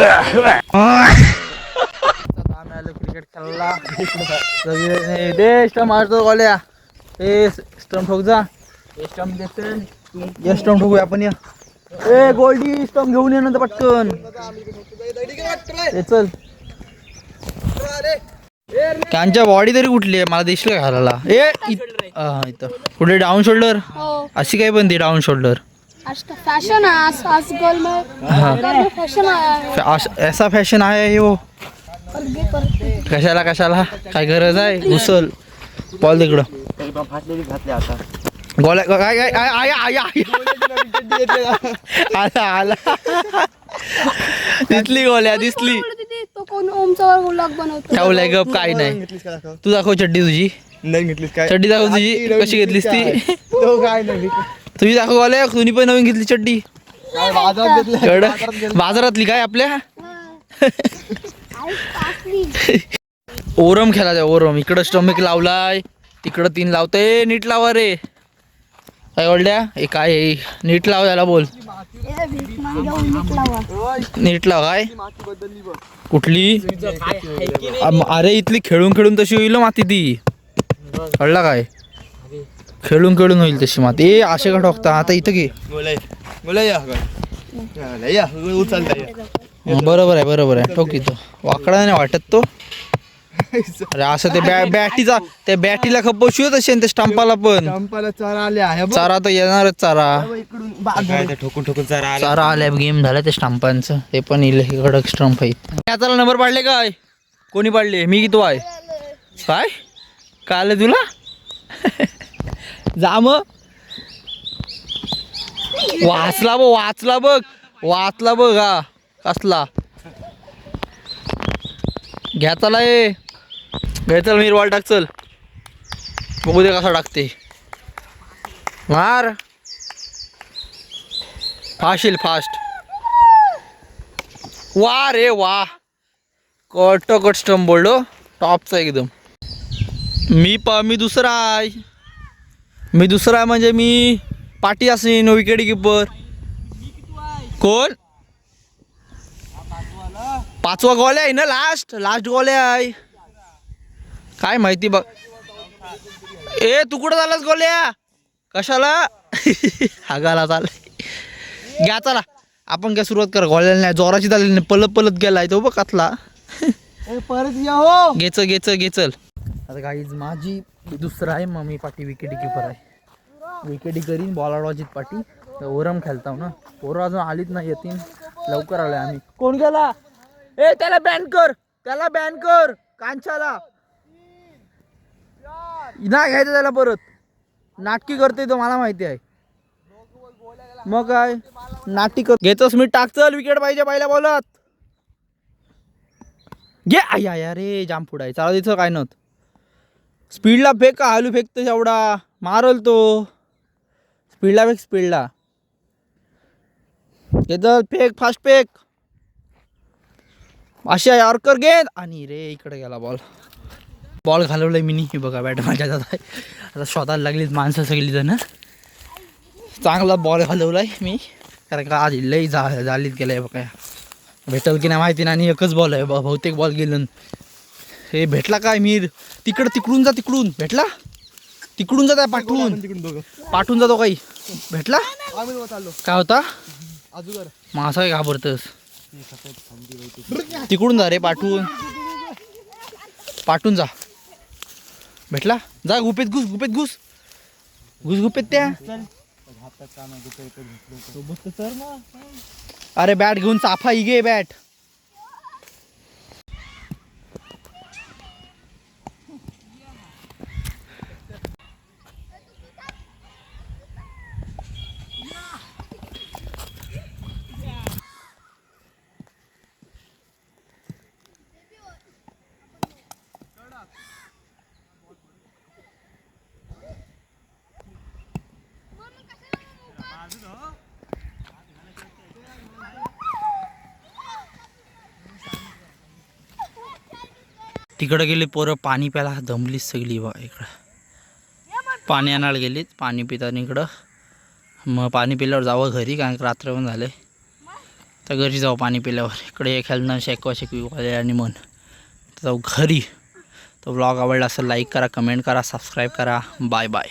आम्ही आलो क्रिकेट खेळला दे स्टंप मारतो गोल्या ए स्टंप ठोक जा स्टंप देते स्टंप ठोकूया आपण या ए गोल्डी स्टंप घेऊन ये नंतर पटकन चल त्यांच्या बॉडी तरी कुठली आहे मला दिसलं घालायला इथं कुठे डाऊन शोल्डर अशी काय पण ती डाऊन शोल्डर फॅशन ऐसा फॅशन आहे हो कशाला कशाला काय गरज आहे घुसल बॉल तिकडं गोल्या काय काय आला आला दिसली गोल्या दिसली ठेवलाय गप काय नाही तू दाखव चड्डी तुझी नाही घेतलीस काय चड्डी दाखव तुझी कशी घेतलीस ती काय नाही तुझी दाखव गोल्या तुम्ही पण नवीन घेतली चड्डी बाजारातली काय आपल्या ओरम खेळायचा ओरम इकडं स्टमिक लावलाय तिकडं 3 लावतंय नीट लावा रे काय बोलड्या हे काय नीट लाव त्याला बोल नीट लाव काय कुठली अरे इथली खेळून खेळून तशी होईल माती ती कळला काय खेळून खेळून होईल तशी माती ए असे का ठोकता आता इथं घे बरोबर आहे ठोक इथं वाकडा नाही वाटत तो अरे असं ते बॅटीचा त्या बॅटीला खपवशी होत असेल त्या स्टंपाला पण चारा तर येणारच चारा ठोकून ठोकून चारा आल्या गेम झाला त्या स्टंपांचं ते पण येईल कडक स्टंप आहे त्याचा नंबर पाडले काय कोणी पाडले मी किती आहे काय आलं तुला जा मग वाचला बघ हा कसला घ्या चला घ्या चल मी बॉल टाक चल बघू दे कसा टाकते मार फास्ट वा रे वा कट स्टंप बोललो टॉपचा एकदम मी दुसरा आहे म्हणजे मी पाटी असेन विकेट किपर कोण 5वा गोल्या आहे ना लास्ट गोल्या आहे काय माहिती बघ ए तू कुठं झालास गोल्या कशाला हागाला चालय घ्या चला आपण काय सुरुवात कर गोल्याला नाही जोराची झाली नाही पलत गेलाय तो बघ कातला परत या हो घेचल आता काहीच माझी दुसरा आहे मम्मी पाटी विकेट किपर आहे विकेटी करीन बॉल अडवायची पाटी ओरम खेळताव ना पोरं अजून आलीच नाही येतील लवकर आलोय आम्ही कोण गेला ए त्याला बॅन कर कांचाला नाही घ्यायचं त्याला परत नाटकी करते तो मला माहिती आहे मग काय नाटकी कर घेतोस मी टाक चल विकेट पाहिजे पहिल्या बॉलात घे आया रे जाम पुढाय चालू दिसत काय नव्हतं स्पीडला फेक का हालू फेकतो एवढा मारल तो स्पीडला घेतल फेक फास्ट फेक अशा यॉर्कर गेंद आणि रे इकडे गेला बॉल घालवलाय मी नाही बघा बॅट माझ्या जात आता शोधायला लागलीत माणसं सगळी जण चांगला बॉल घालवलाय मी कारण का आज लई झालीत गेलाय बघा भेटल की नाही माहिती नाही आणि एकच बॉल आहे बहुतेक बॉल गेलं हे भेटला काय मीर तिकडून जा भेटला तिकडून जा पाठवून जातो काही भेटला काय होता मासा काय घाबरतस तिकडून जा रे पाठवून जा भेटला जा गुपेत घुस गुपेत त्या अरे बॅट घेऊन चाफा इगे बॅट तिकडं गेली पोरं पाणी प्यायला दमलीच सगळी बा इकडं पाणी आणायला गेलीत पाणी पिताना इकडं मग पाणी पिल्यावर जावं घरी कारण रात्र पण झाले तर घरी जाऊ पाणी पिल्यावर. इकडे खेळणं शेकवा शेकवी वाले आणि मन जाऊ घरी. तो व्लॉग आवडला असेल लाईक करा, कमेंट करा, सबस्क्राईब करा. Bye bye.